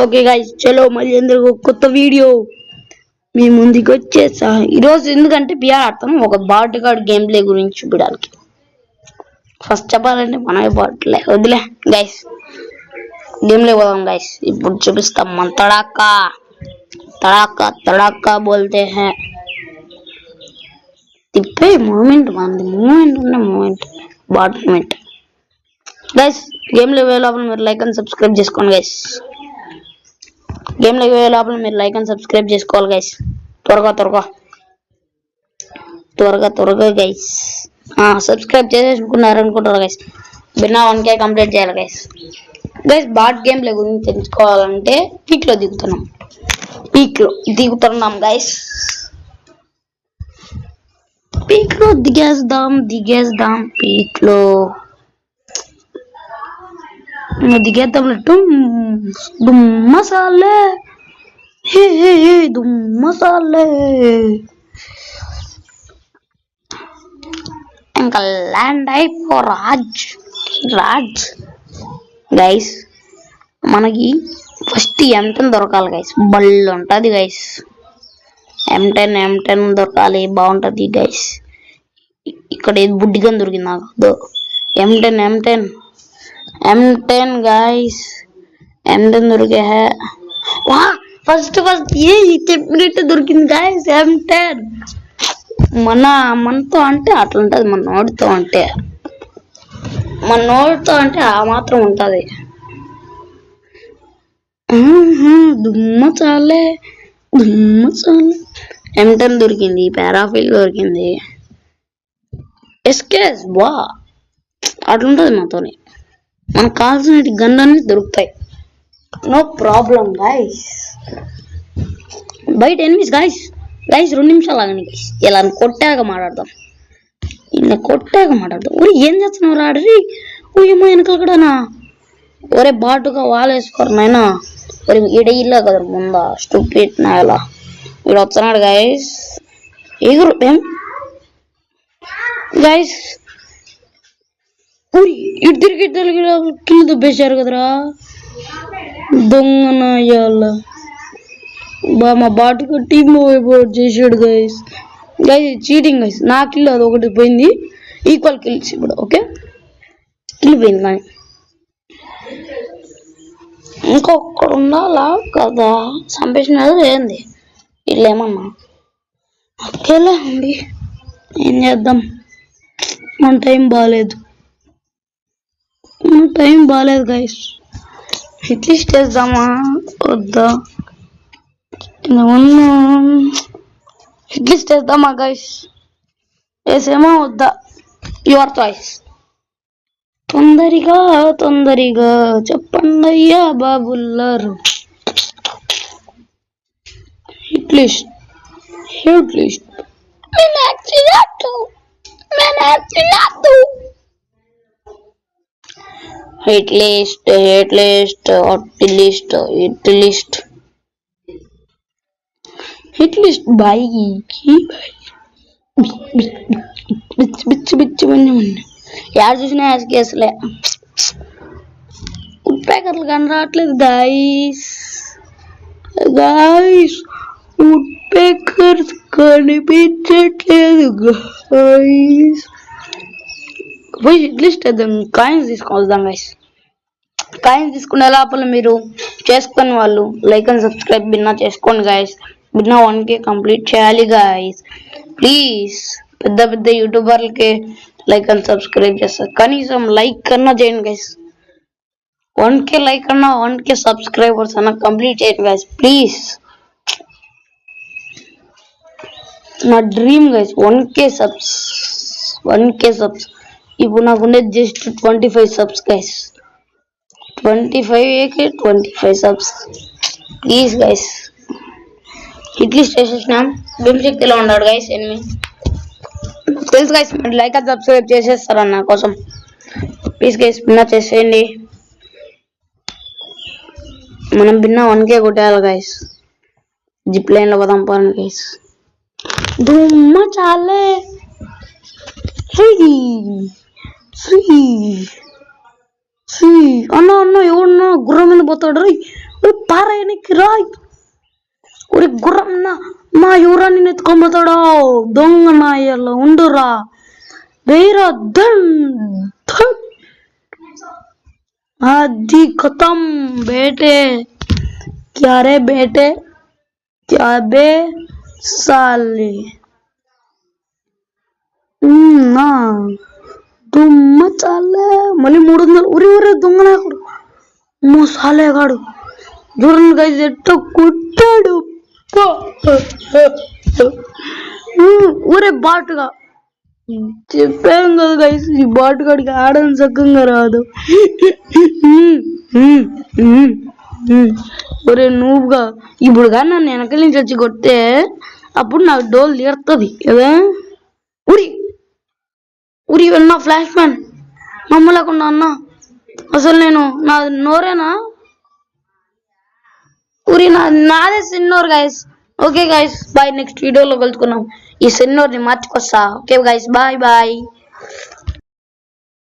Okay guys, చలో మళ్ళీ అందరూ కొత్త వీడియో మీ ముందుకు వచ్చేసా. ఈరోజు ఎందుకంటే బిఆర్ ఆడతాం, ఒక బాట్ గార్డ్ గేమ్ ప్లే గురించి చూపడానికి. ఫస్ట్ చెప్పాలంటే మనమే బాట్లే, వదిలే గైస్, గేమ్ ప్లే పోదాం గైస్. ఇప్పుడు చూపిస్తాం మన తడాకా తడాకా తడాకా బోల్తే హై. తిప్పే మూమెంట్ మనది, మూమెంట్ ఉన్న మూమెంట్, బాట్ మూమెంట్ గైస్. గేమ్ లో లోపల మీరు లైక్ అండ్ సబ్స్క్రైబ్ చేసుకోండి గైస్. గేమ్ లో లోపల మీరు లైక్ అండ్ సబ్స్క్రైబ్ చేసుకోవాలి గైస్. త్వరగా త్వరగా త్వరగా త్వరగా గైస్. సబ్స్క్రైబ్ చేసేసుకున్నారు అనుకుంటారు గైస్. బిన్నా 1K కంప్లీట్ చేయాలి guys. Guys bat game play గురించి తెలుసుకోవాలంటే పీక్ లో దిగుతున్నాం గైస్. పీక్ లో దిగేద్దాం పీక్ లో దిగేద్దాం. దుమ్ మసాలే, దుమ్ మసాలే. ఇంకా ల్యాండ్ అయిపో రాజ్ గైస్. మనకి ఫస్ట్ M10 దొరకాలి గైస్, బళ్ళు ఉంటుంది గైస్. M10 దొరకాలి, బాగుంటుంది గైస్. ఇక్కడ ఏది బుడ్డిగా దొరికింది నాకు. M10 గైస్, M10 దొరికే. ఫస్ట్ ఏ చెప్పినట్టు దొరికింది గైస్ M10. మనతో అంటే అట్లా ఉంటుంది, మన నోటితో అంటే ఆ మాత్రం ఉంటుంది. దుమ్మ చాలే M10 దొరికింది, పారాఫిల్ దొరికింది, ఎస్కేస్ బా అట్లుంటుంది మనతోని. మనకు కావాల్సిన గన్ అన్ని దొరుకుతాయి, నో ప్రాబ్లం గైస్. బయట ఎనిమిస్ గైస్ 2 నిమిషాలు ఆగండి గైస్. ఇలా కొట్టాక మాట్లాడదాం. ఊరి ఏం చేస్తున్నావు ఆడరి? ఏమో వెనకాల కూడానా? ఒరే బాటుగా వాలేసుకోరు నాయనా. ఒరే ఇడయిల్లా కదా ముందా స్టూపిడ్ నాయలా. వీడు వస్తున్నాడు గైస్. ఎగురు ఏం గైస్. ఇటు తిరిగి కింద దుబ్బేశారు కదరా దొంగ నాయాల. మా బాటుగా టీమ్ ఓట్ చేసాడు గైస్. Cheating guys. నా కిల్ అది ఒకటి పోయింది, ఈక్వల్ కిల్స్ ఇప్పుడు. ఓకే, కిల్ పోయింది కానీ ఇంకొకడు ఉండాలా కదా. చంపేసినది ఏంది వీళ్ళేమన్నా? ఓకేలే అండి, ఏం చేద్దాం. మన టైం బాగాలేదు గైస్. అట్లీస్ట్ వేద్దామా వద్దా? అట్లీస్ట్ వేద్దామా గైస్? వేసేమా వద్దా? Your choice. తొందరగా చెప్పండి అయ్యా బాబుల్లారు. అట్లీస్ట్ బాయ్ బిచ్చి యాడ్ చూసినా యాస్కేసలే. ఉడ్ ప్యాకర్లు కానీ రావట్లేదు గైస్. ఉడ్ ప్యాకర్స్ కనిపించట్లేదు గైస్. పోయి అట్లీస్ట్ కాయిన్స్ తీసుకొద్దాం గైస్. కాయిన్స్ తీసుకునే లోపల మీరు చేసుకుని వాళ్ళు లైక్ అండ్ సబ్స్క్రైబ్ బిన్నా చేసుకోండి గైస్. బిన్నా 1K కంప్లీట్ చేయాలి గైస్. ప్లీజ్ పెద్ద యూట్యూబర్లకి లైక్ అండ్ సబ్స్క్రైబ్ చేస్తారు, కనీసం లైక్ కన్నా చేయండి గైస్. 1K లైక్ అన్నా 1K సబ్స్క్రైబర్స్ అన్నా కంప్లీట్ చేయండి గైస్ ప్లీజ్. నా డ్రీమ్ గైస్ 1K సబ్స్. ఇప్పుడు నాకు ఉండేది just 25 subs guys. 25 subs please guys. At least చేసేసినాం. భీమశక్తిలో ఉన్నాడు గైస్ ఎనిమి, తెలుసు గైస్. మీరు లైక్ అండ్ సబ్స్క్రైబ్ చేసేస్తారా నా కోసం? ప్లీజ్ గైస్ బిన్నా చేసేయండి. మనం బిన్నా 1K కొట్టేయాలి గైస్. జిప్ లైన్ లో పోదాం పోను గైస్. దుమ్మ చాలే అన్న ఎవడన్నా గుర్రం మీద పోతాడు. పారాయణకి రాయ్ ఒరే గుర్రం మా యువరాన్ని ఎత్తుకొమ్మతాడా దొంగ నాయల్లో ఉండురా వేరా आदि खत्म बेटे क्या रे बेटे क्या बे साले ना దుమ్మ చాలే మళ్ళీ 300 ఉరి ఉరి దొంగనాకుడు మోసాలేగాడు చూడండి గైస్ ఎట్ట కుట్టాడు ఊరే బాటుగా చెప్పాం కదా గైస్ ఈ బాటుగాడికి ఆడని చక్కగా రాదు ఒరే నువ్వుగా ఇప్పుడు కానీ నన్ను వెనకల నుంచి వచ్చి కొట్టే అప్పుడు నాకు డోల్ తీరుతుంది కదా ఉరి ఉరి విన్నా ఫ్లాష్ మ్యాన్ నమ్మలేకుండా అన్నా అసలు నేను నా నోరేనా ఉరి నాదే సిన్నోర్ guys okay guys bye next వీడియోలో కలుసుకున్నాం ఈ సిన్నోర్ని మార్చుకొస్తా ఓకే గైస్ బాయ్ బాయ్